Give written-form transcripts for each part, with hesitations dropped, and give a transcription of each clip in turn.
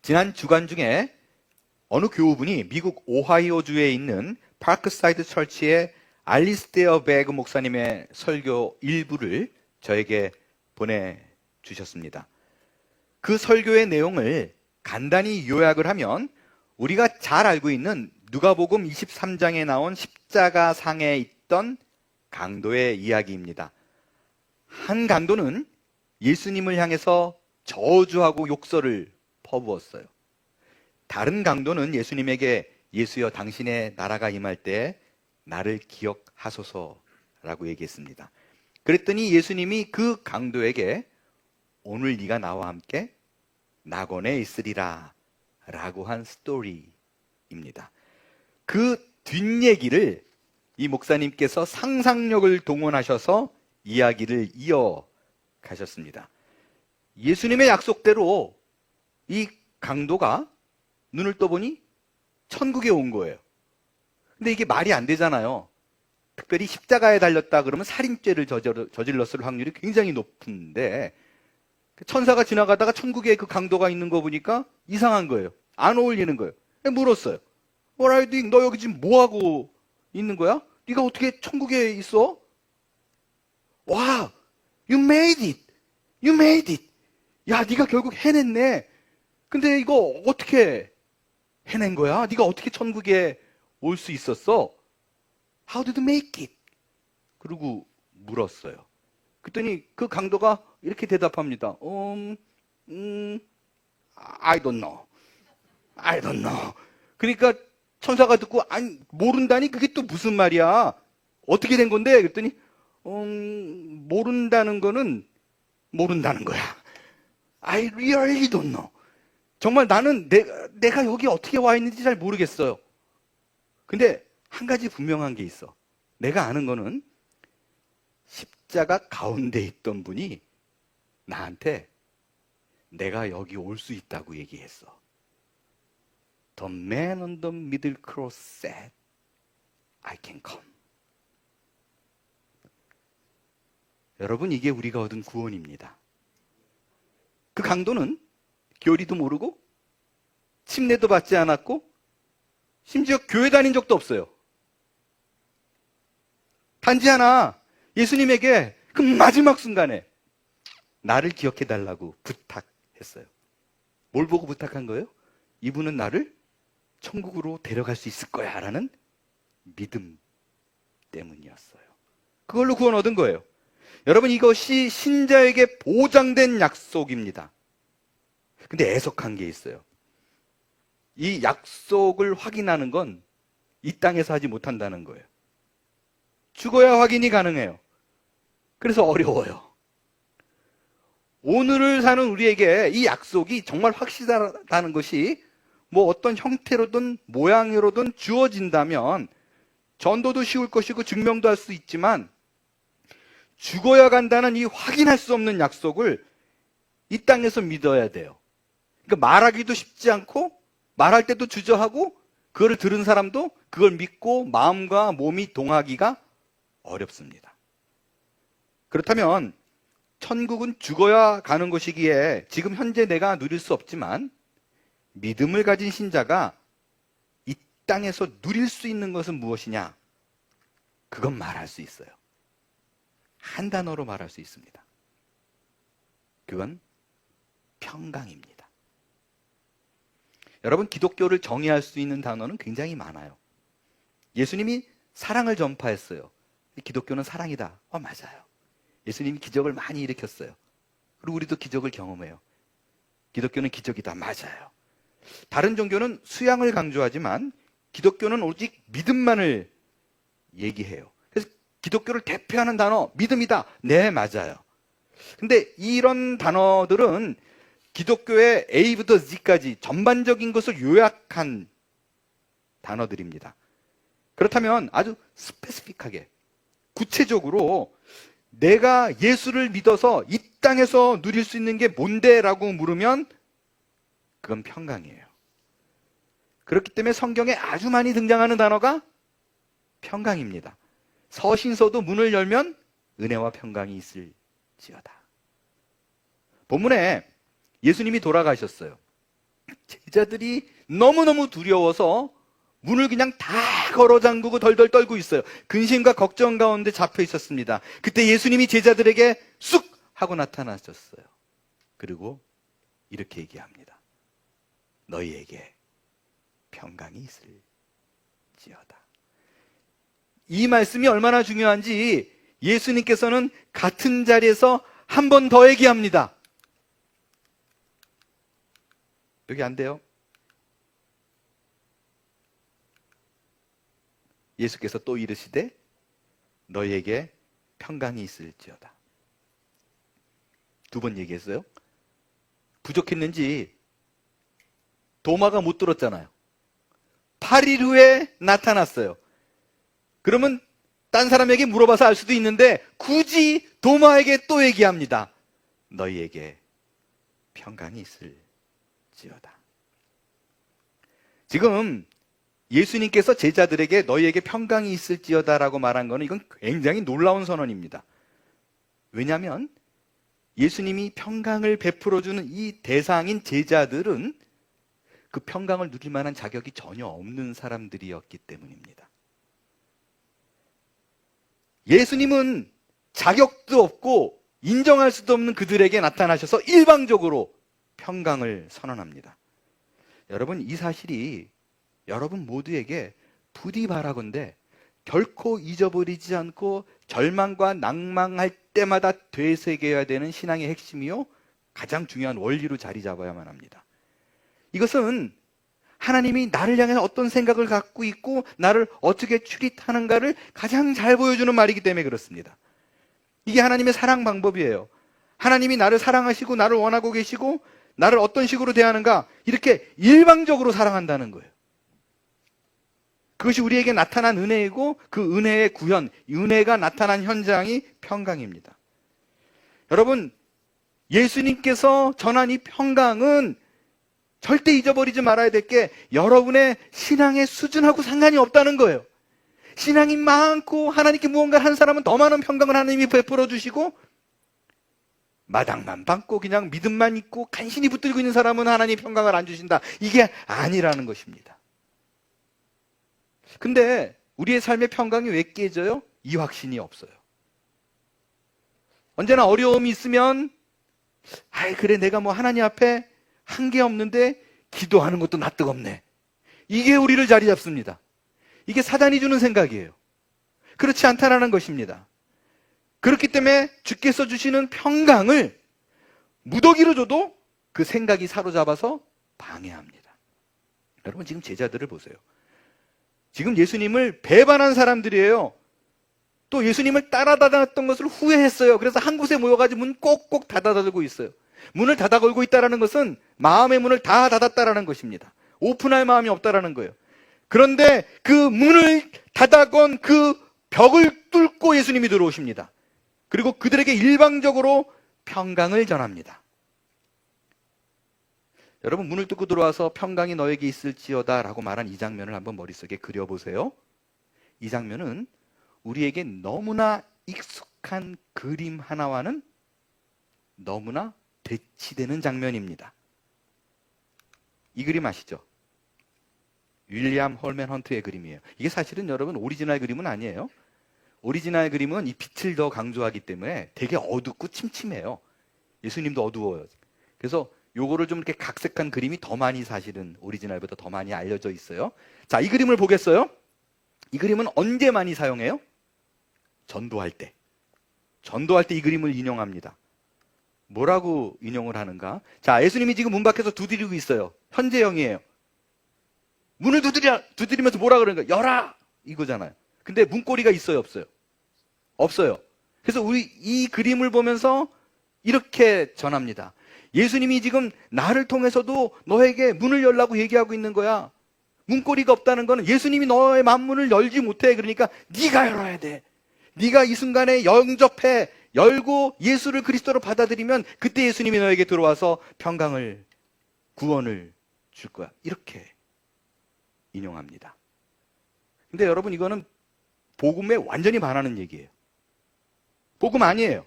지난 주간 중에 어느 교우분이 미국 오하이오주에 있는 파크사이드 처치의 알리스테어 베그 목사님의 설교 일부를 저에게 보내주셨습니다. 그 설교의 내용을 간단히 요약을 하면 우리가 잘 알고 있는 누가복음 23장에 나온 십자가상에 있던 강도의 이야기입니다. 한 강도는 예수님을 향해서 저주하고 욕설을 퍼부었어요. 다른 강도는 예수님에게 예수여 당신의 나라가 임할 때 나를 기억하소서라고 얘기했습니다. 그랬더니 예수님이 그 강도에게 오늘 네가 나와 함께 낙원에 있으리라 라고 한 스토리입니다. 그 뒷얘기를 이 목사님께서 상상력을 동원하셔서 이야기를 이어가셨습니다. 예수님의 약속대로 이 강도가 눈을 떠보니 천국에 온 거예요. 근데 이게 말이 안 되잖아요. 특별히 십자가에 달렸다 그러면 살인죄를 저질렀을 확률이 굉장히 높은데 천사가 지나가다가 천국에 그 강도가 있는 거 보니까 이상한 거예요. 안 어울리는 거예요. 물었어요. What are you doing? 너 여기 지금 뭐하고 있는 거야? 네가 어떻게 천국에 있어? 와, you made it. You made it. 야, 네가 결국 해냈네. 근데 이거 어떻게 해낸 거야? 네가 어떻게 천국에 올 수 있었어? How did you make it? 그리고 물었어요. 그랬더니 그 강도가 이렇게 대답합니다. I don't know. I don't know. 그러니까 천사가 듣고 아니 모른다니 그게 또 무슨 말이야? 어떻게 된 건데? 그랬더니 모른다는 거는 모른다는 거야. I really don't know. 정말 나는 내가 여기 어떻게 와 있는지 잘 모르겠어요. 근데 한 가지 분명한 게 있어. 내가 아는 거는 십자가 가운데 있던 분이 나한테 내가 여기 올 수 있다고 얘기했어. The man on the middle cross said, I can come. 여러분, 이게 우리가 얻은 구원입니다. 그 강도는 교리도 모르고 침례도 받지 않았고 심지어 교회 다닌 적도 없어요. 단지 하나 예수님에게 그 마지막 순간에 나를 기억해달라고 부탁했어요. 뭘 보고 부탁한 거예요? 이분은 나를 천국으로 데려갈 수 있을 거야 라는 믿음 때문이었어요. 그걸로 구원 얻은 거예요. 여러분, 이것이 신자에게 보장된 약속입니다. 근데 애석한 게 있어요. 이 약속을 확인하는 건 이 땅에서 하지 못한다는 거예요. 죽어야 확인이 가능해요. 그래서 어려워요. 오늘을 사는 우리에게 이 약속이 정말 확실하다는 것이 뭐 어떤 형태로든 모양으로든 주어진다면 전도도 쉬울 것이고 증명도 할 수 있지만 죽어야 간다는 이 확인할 수 없는 약속을 이 땅에서 믿어야 돼요. 그러니까 말하기도 쉽지 않고 말할 때도 주저하고 그거를 들은 사람도 그걸 믿고 마음과 몸이 동하기가 어렵습니다. 그렇다면 천국은 죽어야 가는 곳이기에 지금 현재 내가 누릴 수 없지만 믿음을 가진 신자가 이 땅에서 누릴 수 있는 것은 무엇이냐? 그건 말할 수 있어요. 한 단어로 말할 수 있습니다. 그건 평강입니다. 여러분, 기독교를 정의할 수 있는 단어는 굉장히 많아요. 예수님이 사랑을 전파했어요. 기독교는 사랑이다. 맞아요. 예수님이 기적을 많이 일으켰어요. 그리고 우리도 기적을 경험해요. 기독교는 기적이다. 맞아요. 다른 종교는 수양을 강조하지만 기독교는 오직 믿음만을 얘기해요. 그래서 기독교를 대표하는 단어 믿음이다. 네, 맞아요. 근데 이런 단어들은 기독교의 A부터 Z까지 전반적인 것을 요약한 단어들입니다. 그렇다면 아주 스페시픽하게 구체적으로 내가 예수를 믿어서 이 땅에서 누릴 수 있는 게 뭔데? 라고 물으면 그건 평강이에요. 그렇기 때문에 성경에 아주 많이 등장하는 단어가 평강입니다. 서신서도 문을 열면 은혜와 평강이 있을지어다. 본문에 예수님이 돌아가셨어요. 제자들이 너무너무 두려워서 문을 그냥 다 걸어 잠그고 덜덜 떨고 있어요. 근심과 걱정 가운데 잡혀 있었습니다. 그때 예수님이 제자들에게 쑥 하고 나타나셨어요. 그리고 이렇게 얘기합니다. 너희에게 평강이 있을지어다. 이 말씀이 얼마나 중요한지 예수님께서는 같은 자리에서 한 번 더 얘기합니다. 여기 안 돼요? 예수께서 또 이르시되 너희에게 평강이 있을지어다. 두 번 얘기했어요. 부족했는지 도마가 못 들었잖아요. 8일 후에 나타났어요. 그러면 딴 사람에게 물어봐서 알 수도 있는데 굳이 도마에게 또 얘기합니다. 너희에게 평강이 있을지어다. 지금 예수님께서 제자들에게 너희에게 평강이 있을지어다라고 말한 거는 이건 굉장히 놀라운 선언입니다. 왜냐하면 예수님이 평강을 베풀어주는 이 대상인 제자들은 그 평강을 누릴 만한 자격이 전혀 없는 사람들이었기 때문입니다. 예수님은 자격도 없고 인정할 수도 없는 그들에게 나타나셔서 일방적으로 평강을 선언합니다. 여러분, 이 사실이 여러분 모두에게 부디 바라건대 결코 잊어버리지 않고 절망과 낭망할 때마다 되새겨야 되는 신앙의 핵심이요, 가장 중요한 원리로 자리 잡아야만 합니다. 이것은 하나님이 나를 향해 어떤 생각을 갖고 있고 나를 어떻게 추릿하는가를 가장 잘 보여주는 말이기 때문에 그렇습니다. 이게 하나님의 사랑 방법이에요. 하나님이 나를 사랑하시고 나를 원하고 계시고 나를 어떤 식으로 대하는가, 이렇게 일방적으로 사랑한다는 거예요. 그것이 우리에게 나타난 은혜이고 그 은혜의 구현, 은혜가 나타난 현장이 평강입니다. 여러분, 예수님께서 전한 이 평강은 절대 잊어버리지 말아야 될 게 여러분의 신앙의 수준하고 상관이 없다는 거예요. 신앙이 많고 하나님께 무언가를 한 사람은 더 많은 평강을 하나님이 베풀어 주시고, 마당만 밟고 그냥 믿음만 있고 간신히 붙들고 있는 사람은 하나님 평강을 안 주신다. 이게 아니라는 것입니다. 근데 우리의 삶의 평강이 왜 깨져요? 이 확신이 없어요. 언제나 어려움이 있으면 그래 내가 뭐 하나님 앞에 한 게 없는데 기도하는 것도 나 뜨겁네. 이게 우리를 자리 잡습니다. 이게 사단이 주는 생각이에요. 그렇지 않다라는 것입니다. 그렇기 때문에 주께서 주시는 평강을 무더기로 줘도 그 생각이 사로잡아서 방해합니다. 여러분, 지금 제자들을 보세요. 지금 예수님을 배반한 사람들이에요. 또 예수님을 따라다녔던 것을 후회했어요. 그래서 한 곳에 모여가지고 문 꼭꼭 닫아달고 있어요. 문을 닫아 걸고 있다는 것은 마음의 문을 다 닫았다라는 것입니다. 오픈할 마음이 없다라는 거예요. 그런데 그 문을 닫아건 그 벽을 뚫고 예수님이 들어오십니다. 그리고 그들에게 일방적으로 평강을 전합니다. 여러분, 문을 뚫고 들어와서 평강이 너에게 있을지어다 라고 말한 이 장면을 한번 머릿속에 그려보세요. 이 장면은 우리에게 너무나 익숙한 그림 하나와는 너무나 대치되는 장면입니다. 이 그림 아시죠? 윌리엄 홀맨 헌트의 그림이에요. 이게 사실은 여러분 오리지널 그림은 아니에요. 오리지널 그림은 이 빛을 더 강조하기 때문에 되게 어둡고 침침해요. 예수님도 어두워요. 그래서 요거를 좀 이렇게 각색한 그림이 더 많이 사실은 오리지널보다 더 많이 알려져 있어요. 자, 이 그림을 보겠어요? 이 그림은 언제 많이 사용해요? 전도할 때. 전도할 때 이 그림을 인용합니다. 뭐라고 인용을 하는가? 자, 예수님이 지금 문 밖에서 두드리고 있어요. 현재형이에요. 문을 두드리면서 뭐라 그러는가? 열아! 이거잖아요. 근데 문고리가 있어요, 없어요? 없어요. 그래서 우리 이 그림을 보면서 이렇게 전합니다. 예수님이 지금 나를 통해서도 너에게 문을 열라고 얘기하고 있는 거야. 문고리가 없다는 거는 예수님이 너의 만문을 열지 못해. 그러니까 네가 열어야 돼. 네가 이 순간에 영접해 열고 예수를 그리스도로 받아들이면 그때 예수님이 너에게 들어와서 평강을, 구원을 줄 거야. 이렇게 인용합니다. 근데 여러분, 이거는 복음에 완전히 반하는 얘기예요. 복음 아니에요.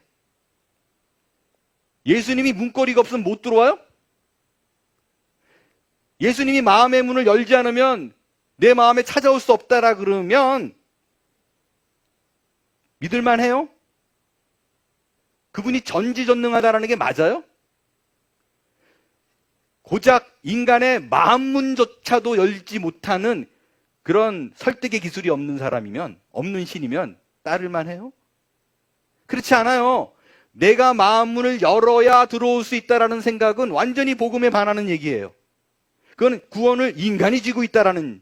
예수님이 문고리가 없으면 못 들어와요? 예수님이 마음의 문을 열지 않으면 내 마음에 찾아올 수 없다라 그러면 믿을만 해요? 그분이 전지전능하다라는 게 맞아요? 고작 인간의 마음문조차도 열지 못하는 그런 설득의 기술이 없는 사람이면, 없는 신이면 따를만 해요? 그렇지 않아요. 내가 마음문을 열어야 들어올 수 있다라는 생각은 완전히 복음에 반하는 얘기예요. 그건 구원을 인간이 쥐고 있다라는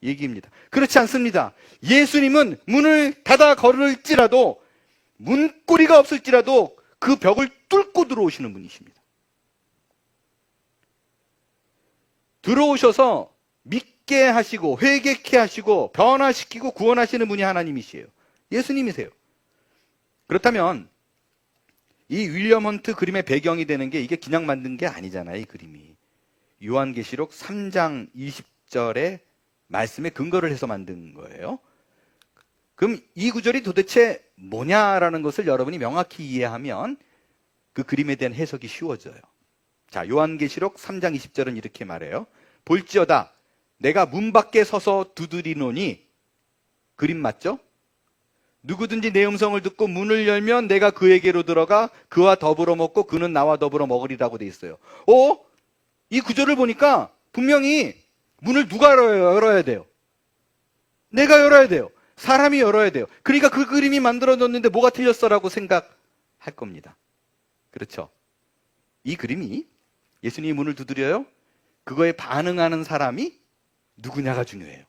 얘기입니다. 그렇지 않습니다. 예수님은 문을 닫아 걸을지라도, 문고리가 없을지라도 그 벽을 뚫고 들어오시는 분이십니다. 들어오셔서 믿게 하시고 회개케 하시고 변화시키고 구원하시는 분이 하나님이시에요. 예수님이세요. 그렇다면 이 윌리엄 헌트 그림의 배경이 되는 게 이게 그냥 만든 게 아니잖아요. 이 그림이 요한계시록 3장 20절의 말씀에 근거를 해서 만든 거예요. 그럼 이 구절이 도대체 뭐냐라는 것을 여러분이 명확히 이해하면 그 그림에 대한 해석이 쉬워져요. 자, 요한계시록 3장 20절은 이렇게 말해요. 볼지어다 내가 문 밖에 서서 두드리노니, 그림 맞죠? 누구든지 내 음성을 듣고 문을 열면 내가 그에게로 들어가 그와 더불어 먹고 그는 나와 더불어 먹으리라고 돼 있어요. 이 구절을 보니까 분명히 문을 누가 열어야 돼요? 내가 열어야 돼요. 사람이 열어야 돼요. 그러니까 그 그림이 만들어졌는데 뭐가 틀렸어라고 생각할 겁니다. 그렇죠? 이 그림이 예수님이 문을 두드려요. 그거에 반응하는 사람이 누구냐가 중요해요.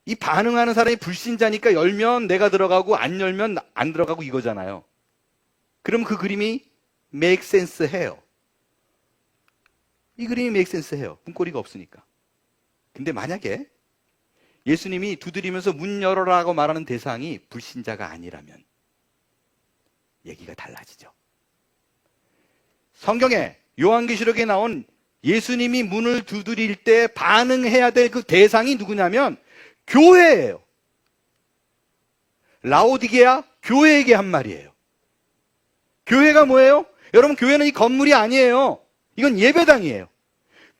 이 반응하는 사람이 불신자니까 열면 내가 들어가고 안 열면 안 들어가고 이거잖아요. 그럼 그 그림이 make sense 해요. 이 그림이 make sense 해요. 문고리가 없으니까. 근데 만약에 예수님이 두드리면서 문 열어라고 말하는 대상이 불신자가 아니라면 얘기가 달라지죠. 성경에 요한계시록에 나온 예수님이 문을 두드릴 때 반응해야 될 그 대상이 누구냐면 교회예요. 라오디게아 교회에게 한 말이에요. 교회가 뭐예요? 여러분, 교회는 이 건물이 아니에요. 이건 예배당이에요.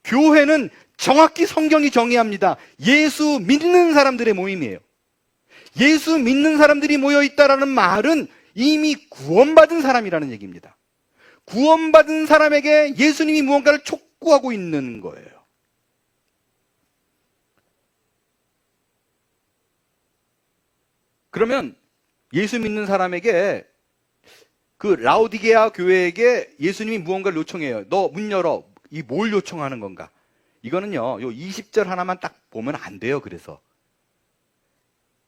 교회는 정확히 성경이 정의합니다. 예수 믿는 사람들의 모임이에요. 예수 믿는 사람들이 모여 있다라는 말은 이미 구원받은 사람이라는 얘기입니다. 구원받은 사람에게 예수님이 무언가를 촉구하고 있는 거예요. 그러면 예수 믿는 사람에게, 그 라오디게아 교회에게 예수님이 무언가를 요청해요. 너 문 열어. 이 뭘 요청하는 건가? 이거는요, 요 20절 하나만 딱 보면 안 돼요. 그래서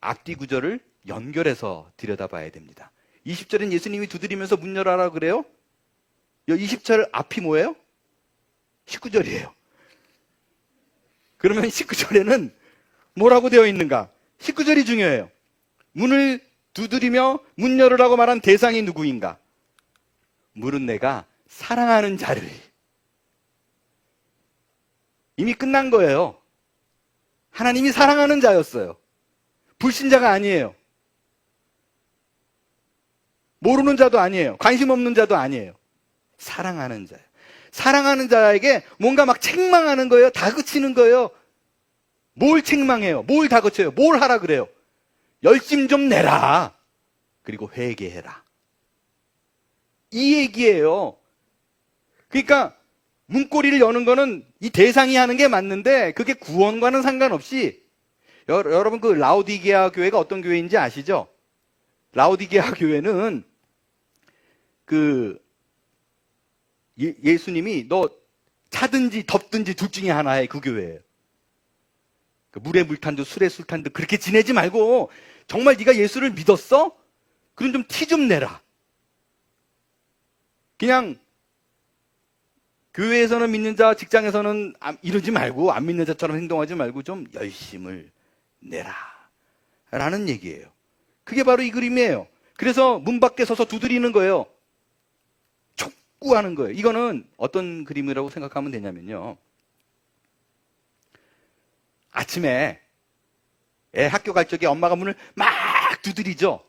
앞뒤 구절을 연결해서 들여다봐야 됩니다. 20절은 예수님이 두드리면서 문 열어라 그래요. 요 20절 앞이 뭐예요? 19절이에요. 그러면 19절에는 뭐라고 되어 있는가? 19절이 중요해요. 문을 두드리며 문 열으라고 말한 대상이 누구인가? 물은 내가 사랑하는 자를. 이미 끝난 거예요. 하나님이 사랑하는 자였어요. 불신자가 아니에요. 모르는 자도 아니에요. 관심 없는 자도 아니에요. 사랑하는 자예요. 사랑하는 자에게 뭔가 막 책망하는 거예요. 다그치는 거예요. 뭘 책망해요? 뭘 다그쳐요? 뭘 하라 그래요? 열심 좀 내라. 그리고 회개해라. 이 얘기예요. 그러니까 문고리를 여는 거는 이 대상이 하는 게 맞는데 그게 구원과는 상관없이, 여러분 그 라오디게아 교회가 어떤 교회인지 아시죠? 라오디게아 교회는 그 예수님이 너 차든지 덥든지 둘 중에 하나의 그 교회예요. 그 물에 물탄도 술에 술탄도 그렇게 지내지 말고 정말 네가 예수를 믿었어? 그럼 좀 티 좀 내라. 그냥 교회에서는 믿는 자, 직장에서는 이러지 말고 안 믿는 자처럼 행동하지 말고 좀 열심을 내라 라는 얘기예요. 그게 바로 이 그림이에요. 그래서 문 밖에 서서 두드리는 거예요. 촉구하는 거예요. 이거는 어떤 그림이라고 생각하면 되냐면요, 아침에 애 학교 갈 적에 엄마가 문을 막 두드리죠.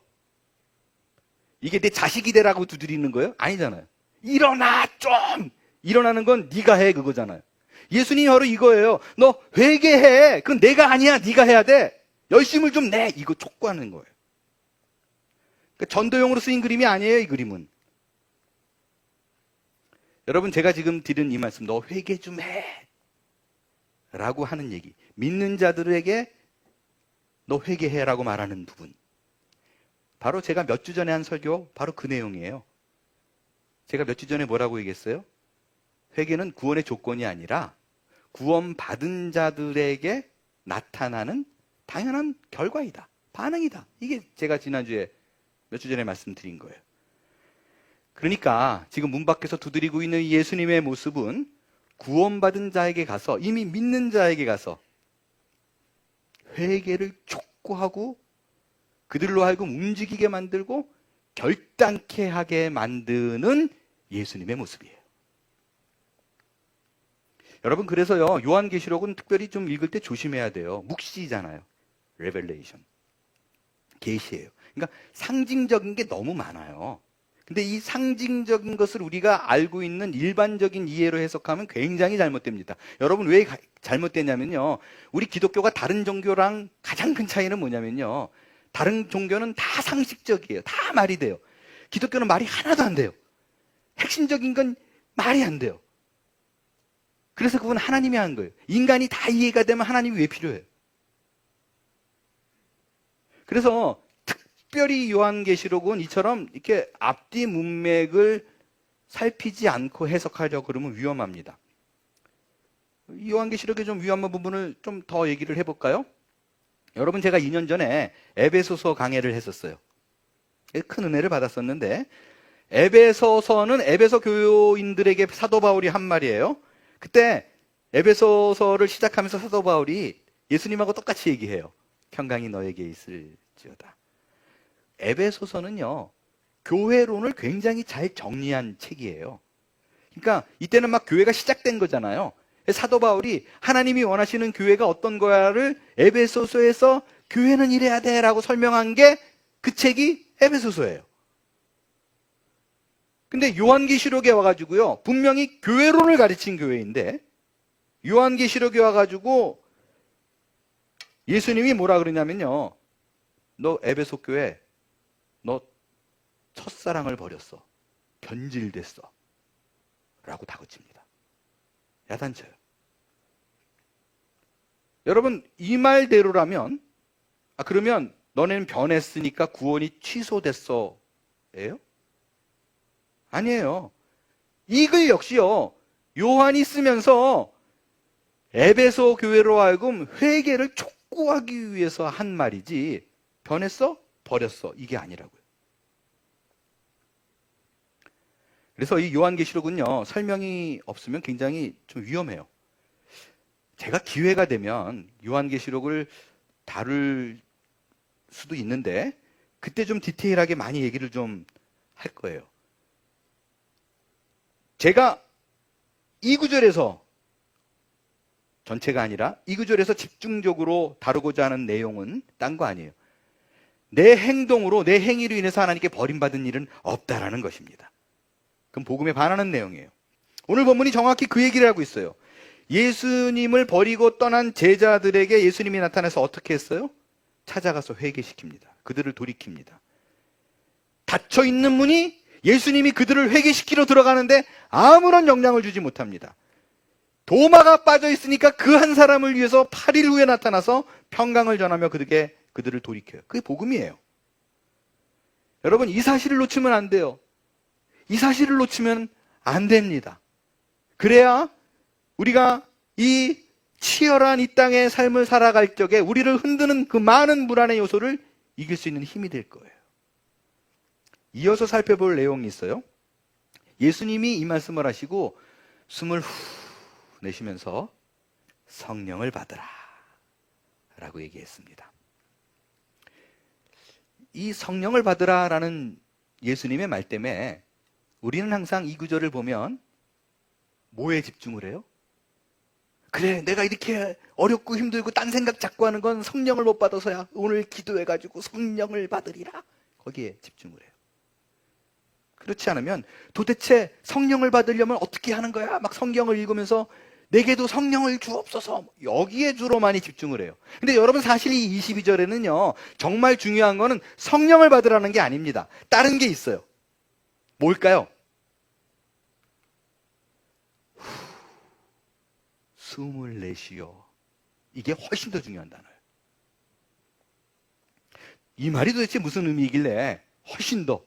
이게 내 자식이 되라고 두드리는 거예요? 아니잖아요. 일어나 좀! 일어나는 건 네가 해 그거잖아요. 예수님이 바로 이거예요. 너 회개해. 그건 내가 아니야. 네가 해야 돼. 열심을 좀 내. 이거 촉구하는 거예요. 그러니까 전도용으로 쓰인 그림이 아니에요. 이 그림은. 여러분 제가 지금 드린 이 말씀, 너 회개 좀 해. 라고 하는 얘기. 믿는 자들에게 너 회개해 라고 말하는 부분. 바로 제가 몇 주 전에 한 설교, 바로 그 내용이에요. 제가 몇 주 전에 뭐라고 얘기했어요? 회개는 구원의 조건이 아니라 구원받은 자들에게 나타나는 당연한 결과이다. 반응이다. 이게 제가 지난주에 몇 주 전에 말씀드린 거예요. 그러니까 지금 문 밖에서 두드리고 있는 예수님의 모습은 구원받은 자에게 가서, 이미 믿는 자에게 가서 회개를 촉구하고 그들로 하여금 움직이게 만들고 결단케 하게 만드는 예수님의 모습이에요. 여러분 그래서요, 요한계시록은 특별히 좀 읽을 때 조심해야 돼요. 묵시잖아요. 레벨레이션. 계시예요. 그러니까 상징적인 게 너무 많아요. 근데 이 상징적인 것을 우리가 알고 있는 일반적인 이해로 해석하면 굉장히 잘못됩니다. 여러분 왜 잘못되냐면요, 우리 기독교가 다른 종교랑 가장 큰 차이는 뭐냐면요, 다른 종교는 다 상식적이에요. 다 말이 돼요. 기독교는 말이 하나도 안 돼요. 핵심적인 건 말이 안 돼요. 그래서 그건 하나님이 한 거예요. 인간이 다 이해가 되면 하나님이 왜 필요해요? 그래서 특별히 요한계시록은 이처럼 이렇게 앞뒤 문맥을 살피지 않고 해석하려고 그러면 위험합니다. 요한계시록의 좀 위험한 부분을 좀 더 얘기를 해볼까요? 여러분 제가 2년 전에 에베소서 강해를 했었어요. 큰 은혜를 받았었는데, 에베소서는 에베소 교인들에게 사도 바울이 한 말이에요. 그때 에베소서를 시작하면서 사도 바울이 예수님하고 똑같이 얘기해요. 평강이 너에게 있을지어다. 에베소서는요, 교회론을 굉장히 잘 정리한 책이에요. 그러니까 이때는 막 교회가 시작된 거잖아요. 사도 바울이 하나님이 원하시는 교회가 어떤 거야를 에베소서에서 교회는 이래야 돼 라고 설명한 게 그 책이 에베소서예요. 근데 요한계시록에 와가지고요, 분명히 교회론을 가르친 교회인데, 요한계시록에 와가지고 예수님이 뭐라 그러냐면요, 너 에베소 교회, 너 첫사랑을 버렸어. 변질됐어. 라고 다그칩니다. 야단쳐요. 여러분, 이 말대로라면, 그러면 너네는 변했으니까 구원이 취소됐어. 예요? 아니에요. 이 글 역시요, 요한이 쓰면서 에베소 교회로 하여금 회개를 촉구하기 위해서 한 말이지, 변했어? 버렸어. 이게 아니라고요. 그래서 이 요한계시록은요, 설명이 없으면 굉장히 좀 위험해요. 제가 기회가 되면 요한계시록을 다룰 수도 있는데, 그때 좀 디테일하게 많이 얘기를 좀 할 거예요. 제가 이 구절에서, 전체가 아니라 이 구절에서 집중적으로 다루고자 하는 내용은 딴 거 아니에요. 내 행동으로, 내 행위로 인해서 하나님께 버림받은 일은 없다라는 것입니다. 그럼 복음에 반하는 내용이에요. 오늘 본문이 정확히 그 얘기를 하고 있어요. 예수님을 버리고 떠난 제자들에게 예수님이 나타나서 어떻게 했어요? 찾아가서 회개시킵니다. 그들을 돌이킵니다. 닫혀있는 문이 예수님이 그들을 회개시키러 들어가는데 아무런 영향을 주지 못합니다. 도마가 빠져있으니까 그 한 사람을 위해서 8일 후에 나타나서 평강을 전하며 그들을 돌이켜요. 그게 복음이에요. 여러분, 이 사실을 놓치면 안 돼요. 이 사실을 놓치면 안 됩니다. 그래야 우리가 이 치열한 이 땅의 삶을 살아갈 적에 우리를 흔드는 그 많은 불안의 요소를 이길 수 있는 힘이 될 거예요. 이어서 살펴볼 내용이 있어요. 예수님이 이 말씀을 하시고 숨을 후 내쉬면서 성령을 받으라 라고 얘기했습니다. 이 성령을 받으라 라는 예수님의 말 때문에 우리는 항상 이 구절을 보면 뭐에 집중을 해요? 그래, 내가 이렇게 어렵고 힘들고 딴 생각 자꾸 하는 건 성령을 못 받아서야. 오늘 기도해가지고 성령을 받으리라. 거기에 집중을 해요. 그렇지 않으면 도대체 성령을 받으려면 어떻게 하는 거야? 막 성경을 읽으면서 내게도 성령을 주옵소서, 여기에 주로 많이 집중을 해요. 근데 여러분, 사실 이 22절에는요 정말 중요한 거는 성령을 받으라는 게 아닙니다. 다른 게 있어요. 뭘까요? 숨을 내쉬어. 이게 훨씬 더 중요한 단어예요. 이 말이 도대체 무슨 의미이길래 훨씬 더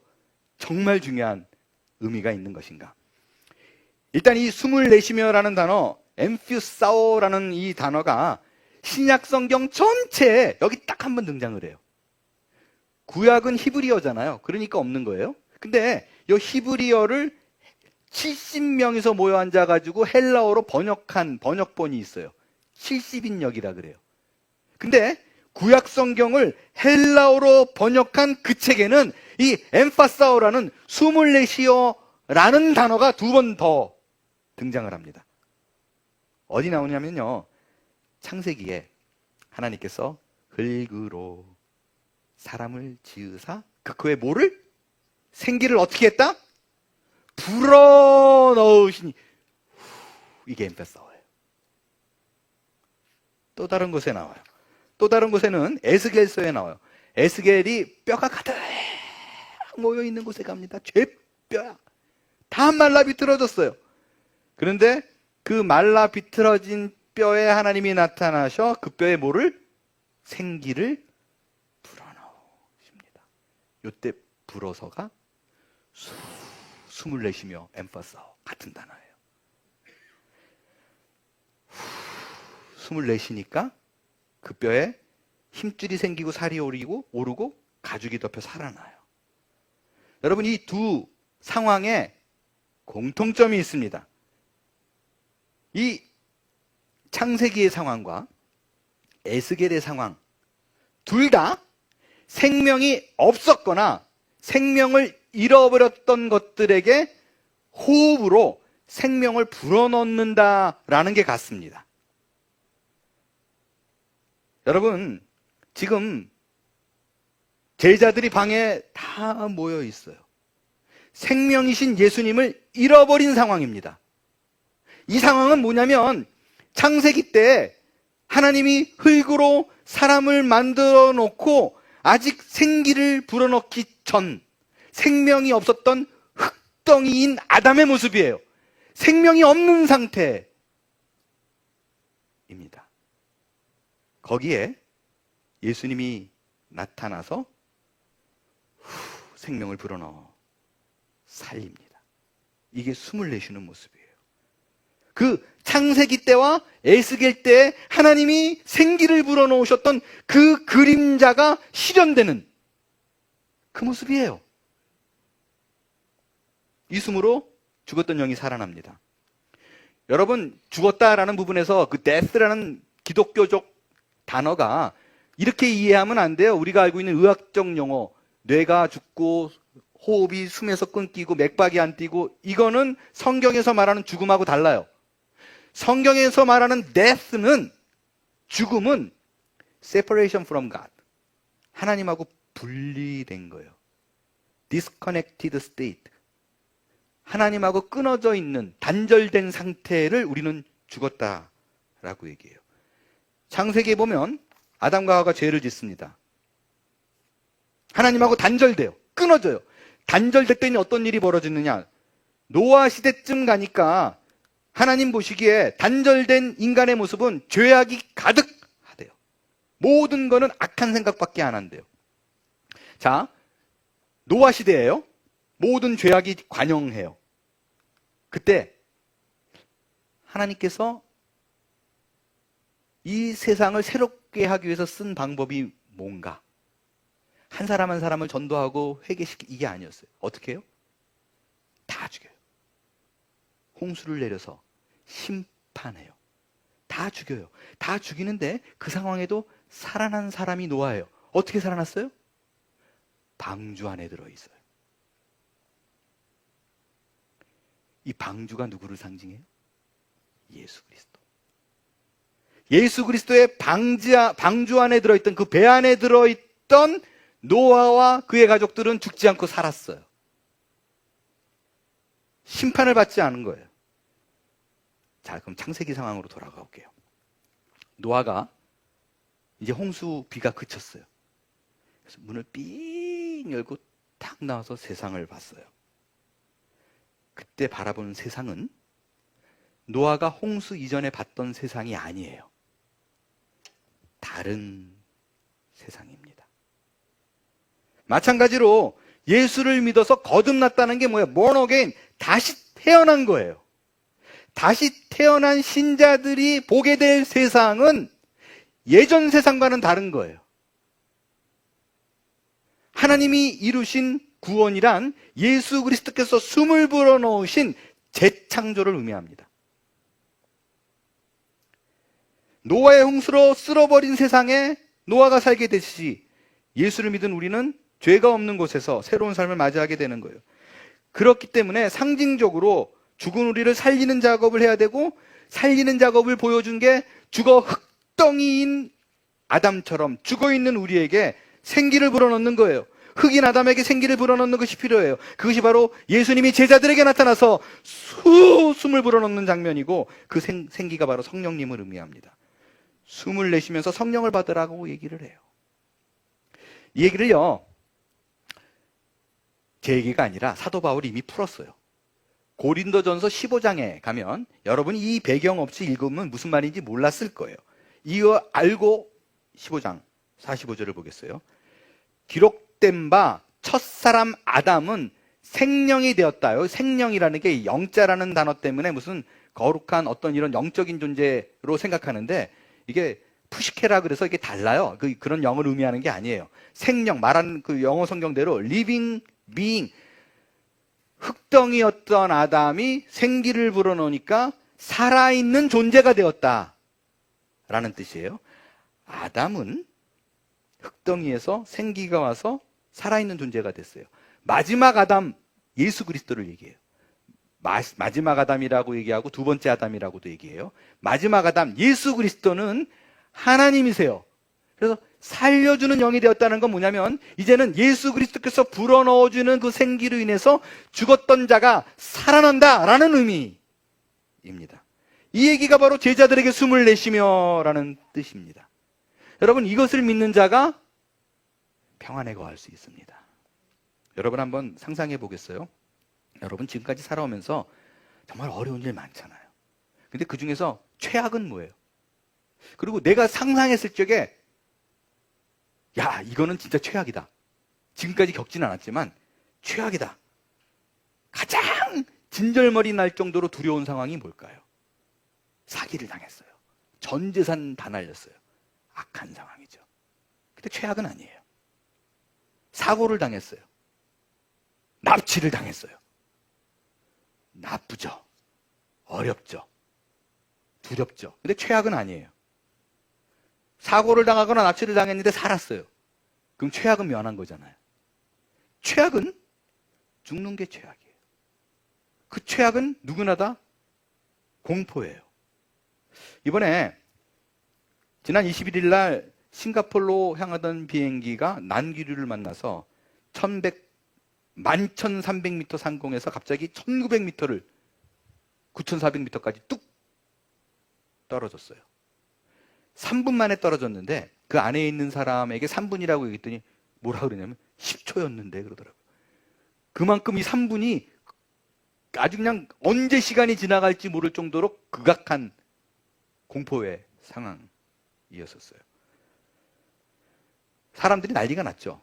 정말 중요한 의미가 있는 것인가? 일단 이 숨을 내쉬며라는 단어, 엠퓨사오라는 이 단어가 신약 성경 전체에 여기 딱 한 번 등장을 해요. 구약은 히브리어잖아요. 그러니까 없는 거예요. 근데 이 히브리어를 70명이서 모여 앉아가지고 헬라어로 번역한 번역본이 있어요. 70인역이라 그래요. 근데 구약 성경을 헬라어로 번역한 그 책에는 이 엠파사오라는 숨을 내쉬어라는 단어가 2번 더 등장을 합니다. 어디 나오냐면요, 창세기에 하나님께서 흙으로 사람을 지으사 그 후에 뭐를? 생기를 어떻게 했다? 불어넣으시니. 이게 엠파사오예요. 또 다른 곳에 나와요. 또 다른 곳에는 에스겔서에 나와요. 에스겔이 뼈가 가득 모여있는 곳에 갑니다. 죄뼈야. 다 말라 비틀어졌어요. 그런데 그 말라 비틀어진 뼈에 하나님이 나타나셔 그 뼈에 뭐를? 생기를 불어넣으십니다. 요때 불어서가 숨을 내쉬며 엠파사오 같은 단어예요. 숨을 내쉬니까 그 뼈에 힘줄이 생기고 살이 오르고 가죽이 덮여 살아나요. 여러분, 이 두 상황에 공통점이 있습니다. 이 창세기의 상황과 에스겔의 상황, 둘 다 생명이 없었거나 생명을 잃어버렸던 것들에게 호흡으로 생명을 불어넣는다라는 게 같습니다. 여러분, 지금 제자들이 방에 다 모여 있어요. 생명이신 예수님을 잃어버린 상황입니다. 이 상황은 뭐냐면 창세기 때 하나님이 흙으로 사람을 만들어 놓고 아직 생기를 불어넣기 전 생명이 없었던 흙덩이인 아담의 모습이에요. 생명이 없는 상태입니다. 거기에 예수님이 나타나서 생명을 불어넣어 살립니다. 이게 숨을 내쉬는 모습이에요. 그 창세기 때와 에스겔 때 하나님이 생기를 불어넣으셨던 그 그림자가 실현되는 그 모습이에요. 이 숨으로 죽었던 영이 살아납니다. 여러분, 죽었다라는 부분에서 그 death라는 기독교적 단어가 이렇게 이해하면 안 돼요. 우리가 알고 있는 의학적 용어, 뇌가 죽고 호흡이 숨에서 끊기고 맥박이 안 뛰고, 이거는 성경에서 말하는 죽음하고 달라요. 성경에서 말하는 death는, 죽음은 separation from God, 하나님하고 분리된 거예요. disconnected state, 하나님하고 끊어져 있는 단절된 상태를 우리는 죽었다라고 얘기해요. 창세기에 보면 아담과 하와가 죄를 짓습니다. 하나님하고 단절돼요. 끊어져요. 단절됐더니 어떤 일이 벌어지느냐, 노아 시대쯤 가니까 하나님 보시기에 단절된 인간의 모습은 죄악이 가득하대요. 모든 거는 악한 생각밖에 안 한대요. 자, 노아 시대예요. 모든 죄악이 관영해요. 그때 하나님께서 이 세상을 새롭게 하기 위해서 쓴 방법이 뭔가? 한 사람 한 사람을 전도하고 회개시키기, 이게 아니었어요. 어떻게 해요? 다 죽여요. 홍수를 내려서 심판해요. 다 죽여요. 다 죽이는데 그 상황에도 살아난 사람이 노아예요. 어떻게 살아났어요? 방주 안에 들어있어요. 이 방주가 누구를 상징해요? 예수 그리스도. 예수 그리스도의 방주 안에 들어있던, 그 배 안에 들어있던 노아와 그의 가족들은 죽지 않고 살았어요. 심판을 받지 않은 거예요. 자, 그럼 창세기 상황으로 돌아가 볼게요. 노아가 이제 홍수 비가 그쳤어요. 그래서 문을 삥 열고 탁 나와서 세상을 봤어요. 그때 바라보는 세상은 노아가 홍수 이전에 봤던 세상이 아니에요. 다른 세상입니다. 마찬가지로 예수를 믿어서 거듭났다는 게 뭐예요? born again, 다시 태어난 거예요. 다시 태어난 신자들이 보게 될 세상은 예전 세상과는 다른 거예요. 하나님이 이루신 구원이란 예수 그리스도께서 숨을 불어넣으신 재창조를 의미합니다. 노아의 홍수로 쓸어버린 세상에 노아가 살게 되듯이 예수를 믿은 우리는 죄가 없는 곳에서 새로운 삶을 맞이하게 되는 거예요. 그렇기 때문에 상징적으로 죽은 우리를 살리는 작업을 해야 되고, 살리는 작업을 보여준 게 죽어 흙덩이인 아담처럼 죽어있는 우리에게 생기를 불어넣는 거예요. 흑인 아담에게 생기를 불어넣는 것이 필요해요. 그것이 바로 예수님이 제자들에게 나타나서 숨을 불어넣는 장면이고, 그 생기가 바로 성령님을 의미합니다. 숨을 내쉬면서 성령을 받으라고 얘기를 해요. 이 얘기를요, 제 얘기가 아니라 사도 바울이 이미 풀었어요. 고린도전서 15장에 가면 여러분이 이 배경 없이 읽으면 무슨 말인지 몰랐을 거예요. 이거 알고 15장 45절을 보겠어요. 기록된 바 첫사람 아담은 생령이 되었다. 생령이라는 게 영자라는 단어 때문에 무슨 거룩한 어떤 이런 영적인 존재로 생각하는데, 이게 푸시케라 그래서 이게 달라요. 그런 영을 의미하는 게 아니에요. 생령, 말하는 그 영어 성경대로 living being, 흙덩이였던 아담이 생기를 불어넣으니까 살아있는 존재가 되었다 라는 뜻이에요. 아담은 흙덩이에서 생기가 와서 살아있는 존재가 됐어요. 마지막 아담, 예수 그리스도를 얘기해요. 마지막 아담이라고 얘기하고 두 번째 아담이라고도 얘기해요. 마지막 아담, 예수 그리스도는 하나님이세요. 그래서 살려주는 영이 되었다는 건 뭐냐면, 이제는 예수 그리스도께서 불어넣어주는 그 생기로 인해서 죽었던 자가 살아난다라는 의미입니다. 이 얘기가 바로 제자들에게 숨을 내쉬며 라는 뜻입니다. 여러분, 이것을 믿는 자가 평안에 거할 수 있습니다. 여러분 한번 상상해 보겠어요? 여러분 지금까지 살아오면서 정말 어려운 일 많잖아요. 근데 그 중에서 최악은 뭐예요? 그리고 내가 상상했을 적에 야, 이거는 진짜 최악이다. 지금까지 겪지는 않았지만 최악이다. 가장 진절머리 날 정도로 두려운 상황이 뭘까요? 사기를 당했어요. 전 재산 다 날렸어요. 악한 상황이죠. 근데 최악은 아니에요. 사고를 당했어요. 납치를 당했어요. 나쁘죠. 어렵죠. 두렵죠. 근데 최악은 아니에요. 사고를 당하거나 납치를 당했는데 살았어요. 그럼 최악은 면한 거잖아요. 최악은 죽는 게 최악이에요. 그 최악은 누구나 다 공포예요. 이번에 지난 21일 날 싱가포르로 향하던 비행기가 난기류를 만나서 11,300m 상공에서 갑자기 1,900m를 9,400m까지 뚝 떨어졌어요. 3분 만에 떨어졌는데 그 안에 있는 사람에게 3분이라고 얘기했더니 뭐라 그러냐면 10초였는데 그러더라고요. 그만큼 이 3분이 아주 그냥 언제 시간이 지나갈지 모를 정도로 극악한 공포의 상황이었었어요. 사람들이 난리가 났죠.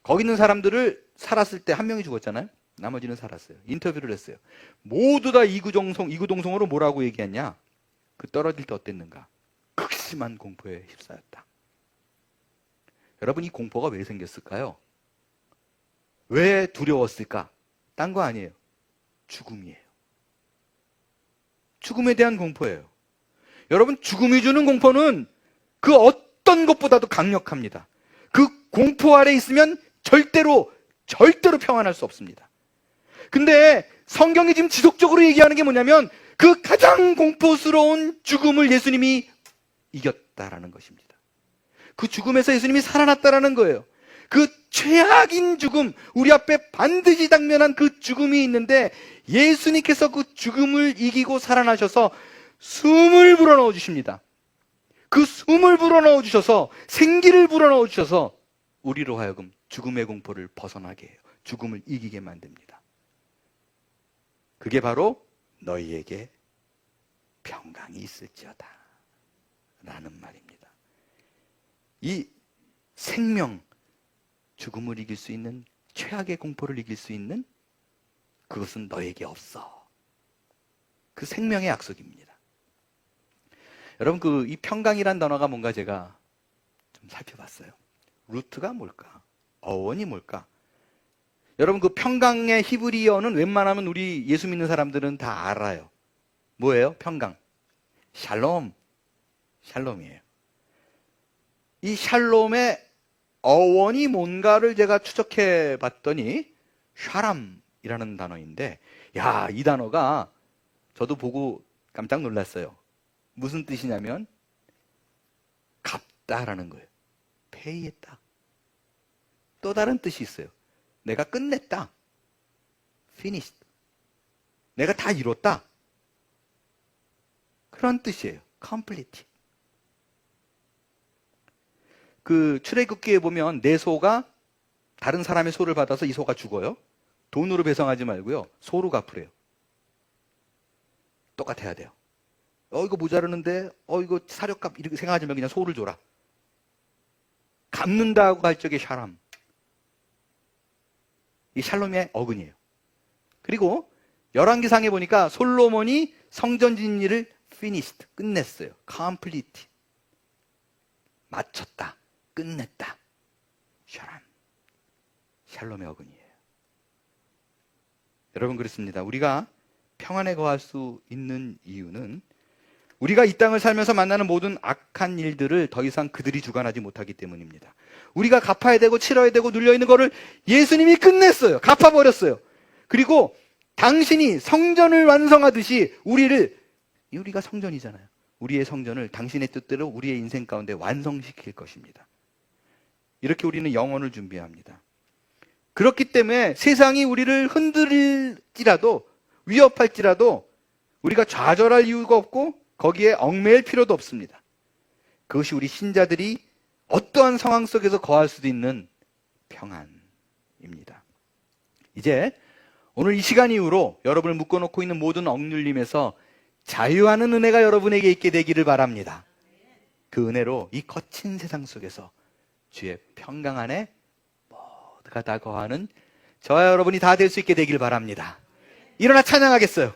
거기 있는 사람들을 살았을 때 한 명이 죽었잖아요. 나머지는 살았어요. 인터뷰를 했어요. 모두 다 이구동성으로 뭐라고 얘기했냐? 그 떨어질 때 어땠는가? 극심한 공포에 휩싸였다. 여러분, 이 공포가 왜 생겼을까요? 왜 두려웠을까? 딴 거 아니에요. 죽음이에요. 죽음에 대한 공포예요. 여러분, 죽음이 주는 공포는 그 어떤 것보다도 강력합니다. 그 공포 아래 있으면 절대로 평안할 수 없습니다. 근데 성경이 지금 지속적으로 얘기하는 게 뭐냐면 그 가장 공포스러운 죽음을 예수님이 이겼다라는 것입니다. 그 죽음에서 예수님이 살아났다라는 거예요. 그 최악인 죽음, 우리 앞에 반드시 당면한 그 죽음이 있는데 예수님께서 그 죽음을 이기고 살아나셔서 숨을 불어넣어 주십니다. 그 숨을 불어넣어 주셔서 생기를 불어넣어 주셔서 우리로 하여금 죽음의 공포를 벗어나게 해요. 죽음을 이기게 만듭니다. 그게 바로 너희에게 평강이 있을지어다 라는 말입니다. 이 생명, 죽음을 이길 수 있는, 최악의 공포를 이길 수 있는 그것은 너에게 없어. 그 생명의 약속입니다. 여러분, 이 평강이란 단어가 뭔가 제가 좀 살펴봤어요. 루트가 뭘까? 어원이 뭘까? 여러분, 그 평강의 히브리어는 웬만하면 우리 예수 믿는 사람들은 다 알아요. 뭐예요? 평강. 샬롬. 샬롬이에요. 이 샬롬의 어원이 뭔가를 제가 추적해 봤더니 샤람이라는 단어인데, 야, 이 단어가 저도 보고 깜짝 놀랐어요. 무슨 뜻이냐면 갚다라는 거예요. 페이했다. 또 다른 뜻이 있어요. 내가 끝냈다. finished. 내가 다 이뤘다. 그런 뜻이에요. complete. 그 출애굽기에 보면 내 소가 다른 사람의 소를 받아서 이 소가 죽어요. 돈으로 배상하지 말고요. 소로 갚으래요. 똑같아야 돼요. 이거 모자르는데, 이거 사료값 이렇게 생각하지 말고 그냥 소를 줘라. 갚는다고 할 적에 샤람. 이 샬롬의 어근이에요. 그리고 열왕기상에 보니까 솔로몬이 성전 짓는 finished, 끝냈어요. complete. 마쳤다. 끝냈다. 샤람. 샬롬의 어근이에요. 여러분, 그렇습니다. 우리가 평안에 거할 수 있는 이유는 우리가 이 땅을 살면서 만나는 모든 악한 일들을 더 이상 그들이 주관하지 못하기 때문입니다. 우리가 갚아야 되고 치러야 되고 눌려있는 거를 예수님이 끝냈어요. 갚아버렸어요. 그리고 당신이 성전을 완성하듯이 우리가 성전이잖아요. 우리의 성전을 당신의 뜻대로 우리의 인생 가운데 완성시킬 것입니다. 이렇게 우리는 영혼을 준비합니다. 그렇기 때문에 세상이 우리를 흔들지라도, 위협할지라도 우리가 좌절할 이유가 없고 거기에 얽매일 필요도 없습니다. 그것이 우리 신자들이 어떠한 상황 속에서 거할 수도 있는 평안입니다. 이제 오늘 이 시간 이후로 여러분을 묶어놓고 있는 모든 억눌림에서 자유하는 은혜가 여러분에게 있게 되기를 바랍니다. 그 은혜로 이 거친 세상 속에서 주의 평강 안에 모두가 다 거하는 저와 여러분이 다 될 수 있게 되길 바랍니다. 일어나 찬양하겠어요.